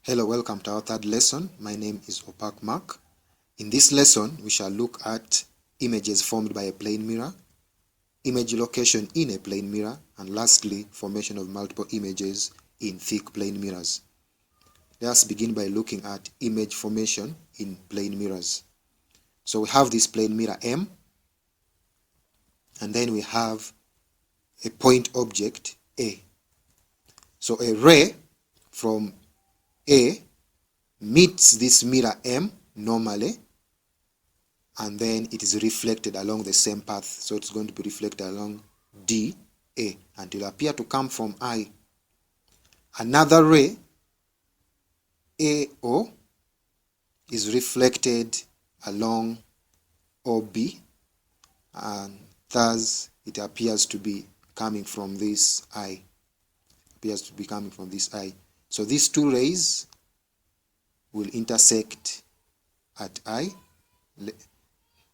Hello, welcome to our third lesson. My name is Opak Mark. In this lesson, we shall look at images formed by a plane mirror, image location in a plane mirror, and lastly, formation of multiple images in thick plane mirrors. Let us begin by looking at image formation in plane mirrors. So we have this plane mirror M, and then we have a point object A. So a ray from A meets this mirror M normally, and then it is reflected along the same path. So it's going to be reflected along DA, and it will appear to come from I. Another ray, AO, is reflected along OB, and thus it appears to be coming from this I. So these two rays will intersect at I.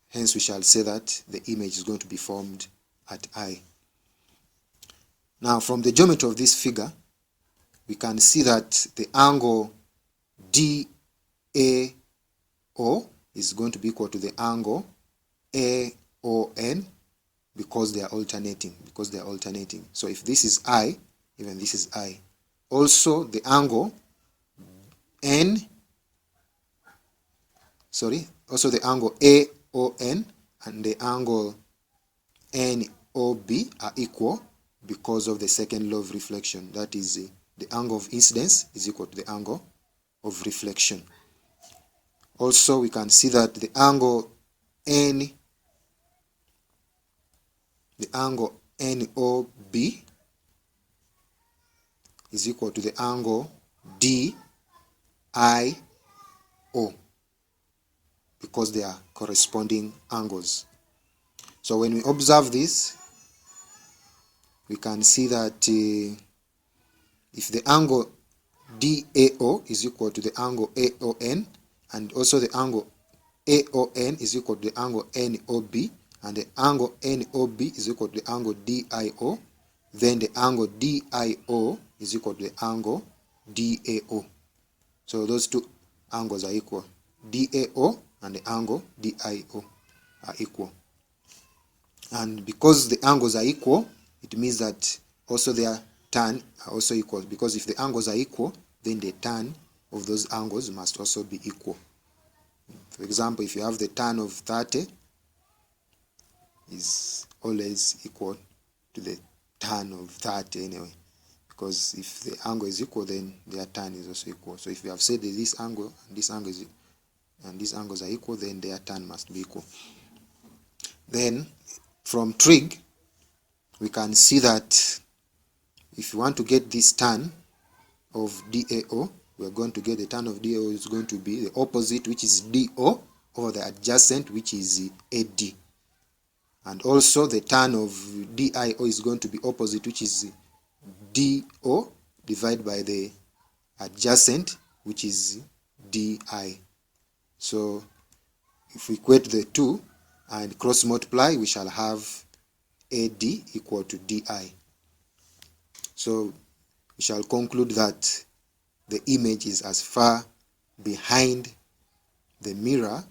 Hence we shall say that the image is going to be formed at I. Now from the geometry of this figure, we can see that the angle DAO is going to be equal to the angle AON because they are alternating. So if this is I, even this is I. Also the angle AON and the angle NOB are equal because of the second law of reflection. That is, the angle of incidence is equal to the angle of reflection. Also, we can see that the angle NOB is equal to the angle DIO because they are corresponding angles. So when we observe this, we can see that if the angle DAO is equal to the angle AON, and also the angle AON is equal to the angle NOB, and the angle NOB is equal to the angle DIO, then the angle DIO is equal to the angle DAO. So those two angles are equal. DAO and the angle DIO are equal. And because the angles are equal, it means that also their tan are also equal. Because if the angles are equal, then the tan of those angles must also be equal. For example, if you have the tan of 30, is always equal to the tan of 30 anyway. Because if the angle is equal, then their tan is also equal. So if you have said that this angle and this angle is and these angles are equal, then their tan must be equal. Then from trig, we can see that if you want to get this tan of DAO, we are going to get the tan of DAO is going to be the opposite, which is DO, over the adjacent, which is AD. And also the tan of DIO is going to be opposite, which is DO divided by the adjacent, which is DI. So if we equate the two and cross multiply, we shall have AD equal to DI. So we shall conclude that the image is as far behind the mirror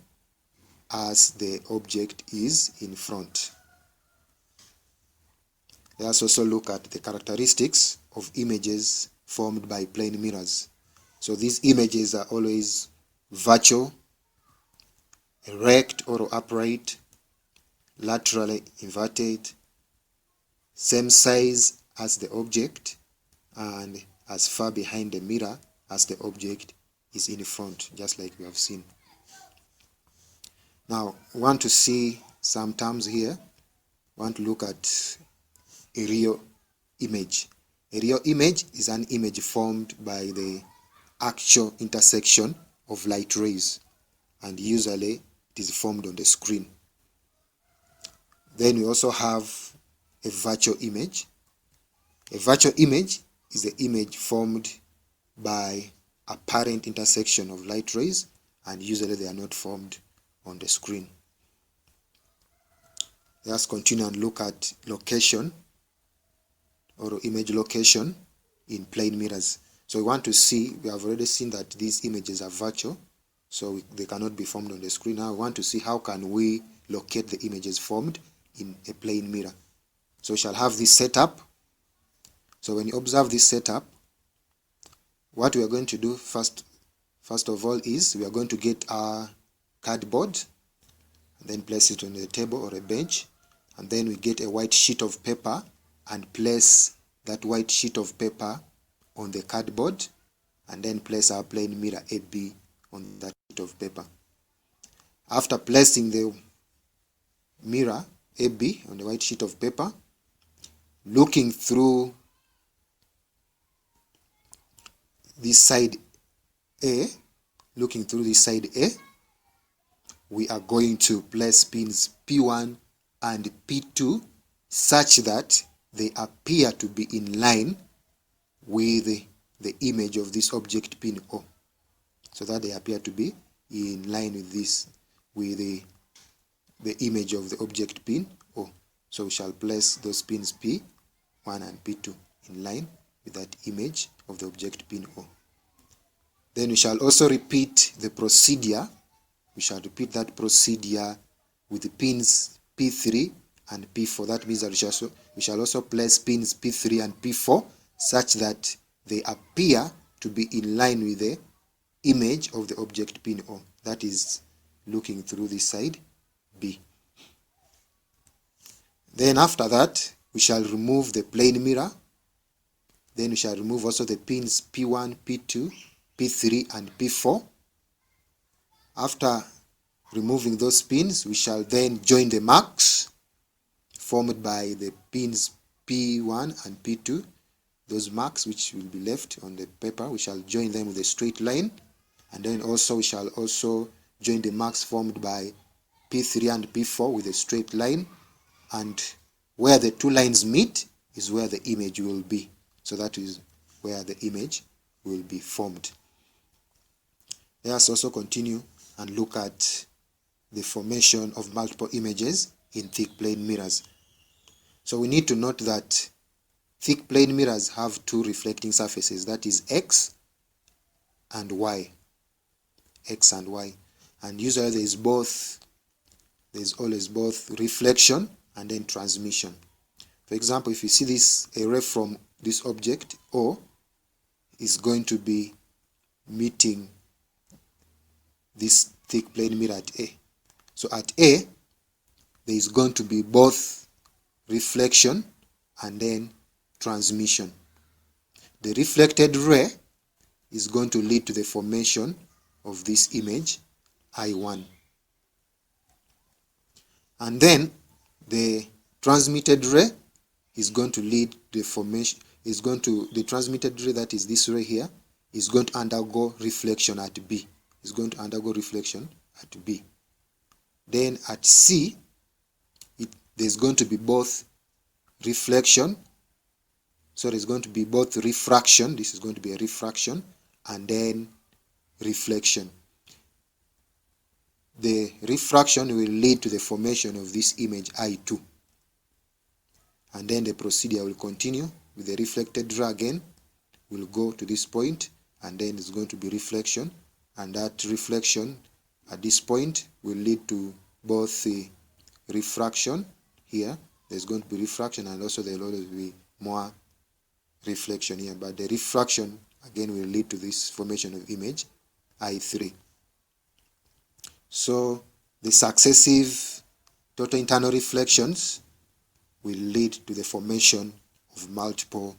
as the object is in front. Let us also look at the characteristics of images formed by plane mirrors. So these images are always virtual, erect or upright, laterally inverted, same size as the object, and as far behind the mirror as the object is in front, just like we have seen. Now, we want to see some terms here. We want to look at a real image. A real image is an image formed by the actual intersection of light rays, and usually it is formed on the screen. Then we also have a virtual image. A virtual image is the image formed by apparent intersection of light rays, and usually they are not formed on the screen. Let's continue and look at location or image location in plane mirrors. So we want to see, we have already seen that these images are virtual, so they cannot be formed on the screen. Now we want to see how can we locate the images formed in a plane mirror. So we shall have this setup. So when you observe this setup, what we are going to do first of all is we are going to get our cardboard and then place it on a table or a bench, and then we get a white sheet of paper and place that white sheet of paper on the cardboard, and then place our plane mirror AB on that sheet of paper. After placing the mirror AB on the white sheet of paper, looking through this side A, we are going to place pins P1 and P2 such that they appear to be in line with the image of this object pin O, so that they appear to be in line with this, with the image of the object pin O. So we shall place those pins P1 and P2 in line with that image of the object pin O. Then we shall also repeat the procedure. We shall repeat that procedure with the pins P3 and P4. That means that we shall also place pins P3 and P4 such that they appear to be in line with the image of the object pin O. That is looking through this side B. Then after that, we shall remove the plane mirror. Then we shall remove also the pins P1, P2, P3 and P4. After removing those pins, we shall then join the marks formed by the pins P1 and P2. Those marks which will be left on the paper, we shall join them with a straight line, and then also we shall also join the marks formed by P3 and P4 with a straight line, and where the two lines meet is where the image will be. So that is where the image will be formed. Let us also continue and look at the formation of multiple images in thick plane mirrors. So we need to note that thick plane mirrors have two reflecting surfaces, that is X and Y. X and Y. And usually there is always both reflection and then transmission. For example, if you see this, a ray from this object O is going to be meeting this thick plane mirror at A. So at A, there is going to be both reflection and then transmission. The reflected ray is going to lead to the formation of this image I1. And then the transmitted ray is going to lead the formation, the transmitted ray, that is this ray here, is going to undergo reflection at B. Is going to undergo reflection at B. Then at C, there's going to be both reflection, so there's going to be both refraction, this is going to be a refraction, and then reflection. The refraction will lead to the formation of this image I2. And then the procedure will continue with the reflected ray again. Will go to this point, and then it's going to be reflection, and that reflection at this point will lead to both the refraction here. There's going to be refraction, and also there will always be more reflection here, but the refraction again will lead to this formation of image I3. So the successive total internal reflections will lead to the formation of multiple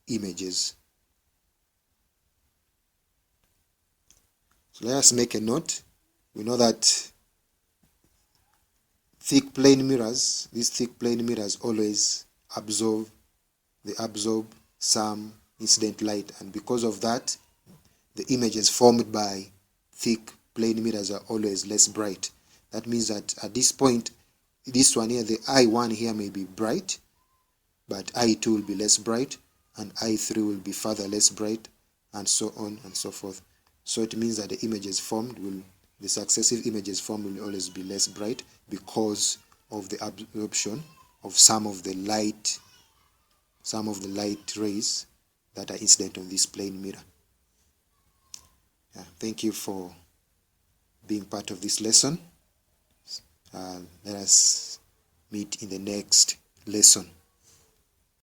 images. So let us make a note. We know that thick plane mirrors, these thick plane mirrors always absorb some incident light, and because of that, the images formed by thick plane mirrors are always less bright. That means that at this point, this one here, the I1 here may be bright, but I2 will be less bright, and I3 will be further less bright, and so on and so forth. So it means that the images formed the successive images formed will always be less bright because of the absorption of some of the light rays that are incident on this plane mirror. Thank you for being part of this lesson. Let us meet in the next lesson.